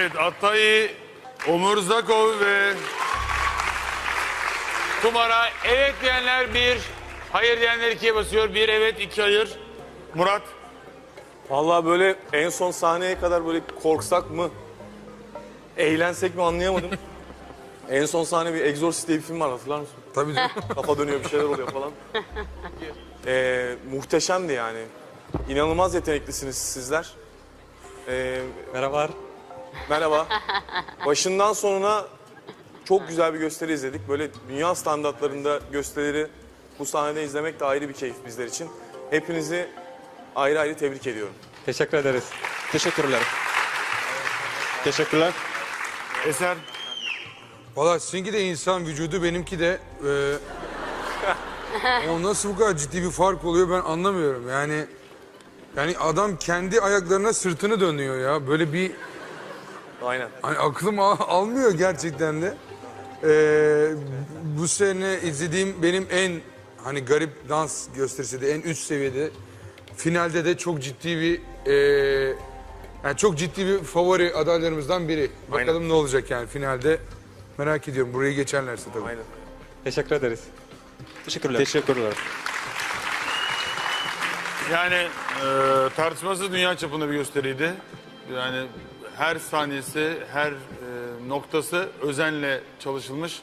Evet, Atay, Onur Zakov ve Tumara. Evet diyenler 1, hayır diyenler 2'ye basıyor. 1 evet, 2 hayır. Murat. Vallahi böyle en son sahneye kadar böyle korksak mı, eğlensek mi anlayamadım. En son sahne bir Exorcist diye bir film var, hatırlar mısın? Tabii canım. Kafa dönüyor, bir şeyler oluyor falan. Muhteşemdi yani. İnanılmaz yeteneklisiniz sizler. Merhabalar. Merhaba. Başından sonuna çok güzel bir gösteri izledik. Böyle dünya standartlarında gösterileri bu sahnede izlemek de ayrı bir keyif bizler için. Hepinizi ayrı ayrı tebrik ediyorum. Teşekkür ederiz. Teşekkürler. Teşekkürler. Eser. Valla sizinki de insan vücudu, benimki de. Ama nasıl bu kadar ciddi bir fark oluyor ben anlamıyorum. Yani adam kendi ayaklarına sırtını dönüyor ya. Böyle bir Aynen. hani aklım almıyor gerçekten de. Bu sene izlediğim benim en hani garip dans gösterisi de en üst seviyede. Finalde de çok ciddi bir yani çok ciddi bir favori adaylarımızdan biri. Bakalım Aynen. ne olacak yani finalde. Merak ediyorum burayı geçerlerse tabii. Aynen. Teşekkür ederiz. Teşekkürler. Teşekkürler. Yani tartışmasız dünya çapında bir gösteriydi. Yani her saniyesi, her noktası özenle çalışılmış.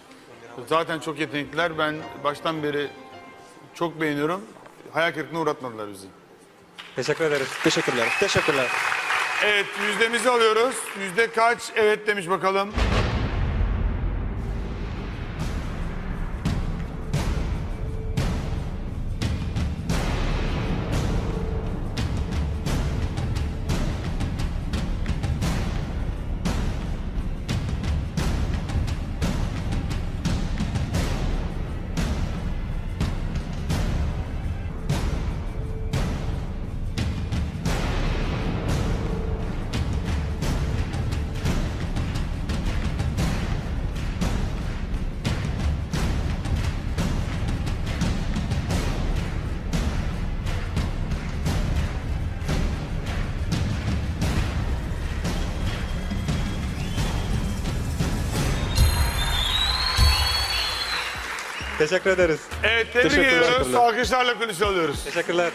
Zaten çok yetenekliler. Ben baştan beri çok beğeniyorum. Hayal kırıklığına uğratmadılar bizi. Teşekkür ederiz. Teşekkürler. Teşekkürler. Evet, yüzdemizi alıyoruz. Yüzde kaç evet demiş bakalım. Teşekkür ederiz. Evet, tebrik ediyoruz. Alkışlarla kulise alıyoruz. Teşekkürler.